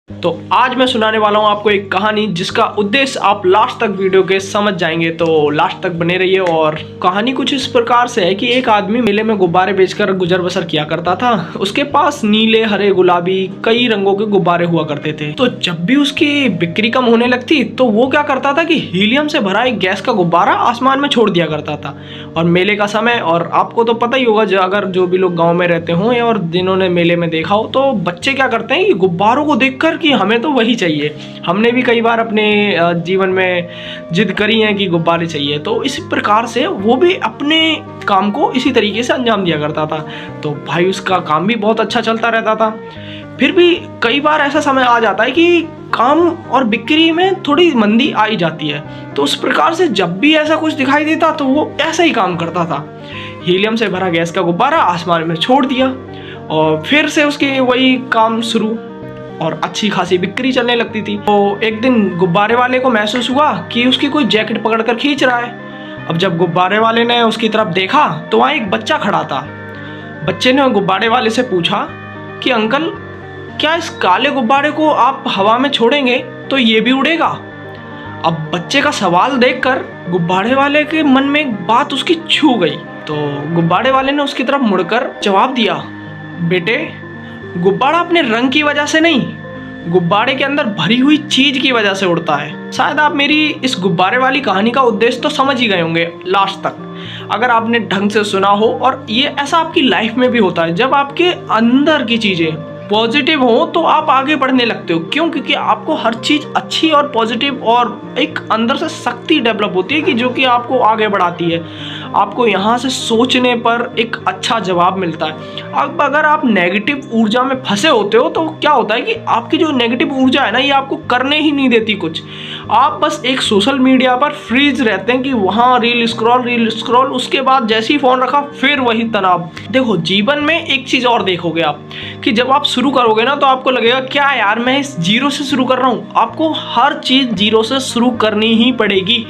तो आज मैं सुनाने वाला हूँ आपको एक कहानी जिसका उद्देश्य आप लास्ट तक वीडियो के समझ जाएंगे, तो लास्ट तक बने रहिए। और कहानी कुछ इस प्रकार से है कि एक आदमी मेले में गुब्बारे बेचकर गुजर बसर किया करता था। उसके पास नीले, हरे, गुलाबी कई रंगों के गुब्बारे हुआ करते थे। तो जब भी उसकी बिक्री कम होने लगती तो वो क्या करता था कि हीलियम से भरा एक गैस का गुब्बारा आसमान में छोड़ दिया करता था। और मेले का समय, और आपको तो पता ही होगा अगर जो भी लोग गाँव में रहते हों और जिन्होंने मेले में देखा हो, तो बच्चे क्या करते हैं कि गुब्बारों को देखकर कि हमें तो वही चाहिए। हमने भी कई बार अपने जीवन में जिद करी है कि गुब्बारे चाहिए। तो इसी प्रकार से वो भी अपने काम को इसी तरीके से अंजाम दिया करता था। तो भाई उसका काम भी बहुत अच्छा चलता रहता था। फिर भी कई बार ऐसा समय आ जाता है कि काम और बिक्री में थोड़ी मंदी आई जाती है। तो उस प्रकार से जब भी ऐसा कुछ दिखाई देता तो वो ऐसा ही काम करता था। हीलियम से भरा गैस का गुब्बारा आसमान में छोड़ दिया और फिर से उसके वही काम शुरू, और अच्छी खासी बिक्री चलने लगती थी। तो एक दिन गुब्बारे वाले को महसूस हुआ कि उसकी कोई जैकेट पकड़कर खींच रहा है। अब जब गुब्बारे वाले ने उसकी तरफ देखा तो वहाँ एक बच्चा खड़ा था। बच्चे ने गुब्बारे वाले से पूछा कि अंकल, क्या इस काले गुब्बारे को आप हवा में छोड़ेंगे तो ये भी उड़ेगा? अब बच्चे का सवाल देखकर गुब्बारे वाले के मन में एक बात उसकी छू गई। तो गुब्बारे वाले ने उसकी तरफ मुड़कर जवाब दिया, बेटे, गुब्बारा अपने रंग की वजह से नहीं, गुब्बारे के अंदर भरी हुई चीज की वजह से उड़ता है। शायद आप मेरी इस गुब्बारे वाली कहानी का उद्देश्य तो समझ ही गए होंगे लास्ट तक, अगर आपने ढंग से सुना हो। और ये ऐसा आपकी लाइफ में भी होता है, जब आपके अंदर की चीजें पॉजिटिव हो तो आप आगे बढ़ने लगते हो। क्यों? क्योंकि आपको हर चीज अच्छी और पॉजिटिव और एक अंदर से शक्ति डेवलप होती है कि जो कि आपको आगे बढ़ाती है। आपको यहाँ से सोचने पर एक अच्छा जवाब मिलता है। अब अगर आप नेगेटिव ऊर्जा में फंसे होते हो तो क्या होता है कि आपकी जो नेगेटिव ऊर्जा है ना, ये आपको करने ही नहीं देती कुछ। आप बस एक सोशल मीडिया पर फ्रीज रहते हैं कि वहाँ रील स्क्रॉल, उसके बाद जैसे ही फोन रखा फिर वही तनाव। देखो, जीवन में एक चीज और देखोगे आप कि जब आप शुरू करोगे ना तो आपको लगेगा क्या यार मैं इस जीरो से शुरू कर रहा हूँ। आपको हर चीज जीरो से शुरू करनी ही पड़ेगी।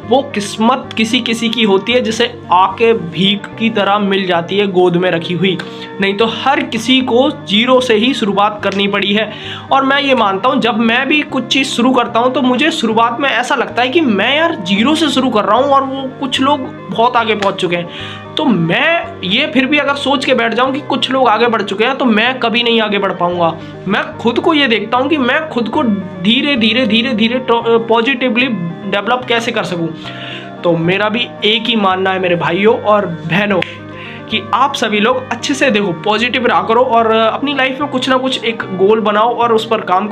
वो किस्मत किसी किसी की होती है जिसे आके भीख की तरह मिल जाती है गोद में रखी हुई, नहीं तो हर किसी को जीरो से ही शुरुआत करनी पड़ी है। और मैं ये मानता हूँ, जब मैं भी कुछ चीज़ शुरू करता हूँ तो मुझे शुरुआत में ऐसा लगता है कि मैं यार जीरो से शुरू कर रहा हूँ और वो कुछ लोग बहुत आगे पहुँच चुके हैं। तो मैं ये फिर भी अगर सोच के बैठ जाऊं कि कुछ लोग आगे बढ़ चुके हैं तो मैं कभी नहीं आगे बढ़ पाऊंगा। मैं खुद को ये देखता हूं कि मैं खुद को धीरे धीरे पॉजिटिवली डेवलप कैसे कर सकूं। तो मेरा भी एक ही मानना है मेरे भाइयों और बहनों कि आप सभी लोग अच्छे से देखो, पॉजिटिव रहा करो और अपनी लाइफ में कुछ ना कुछ एक गोल बनाओ और उस पर काम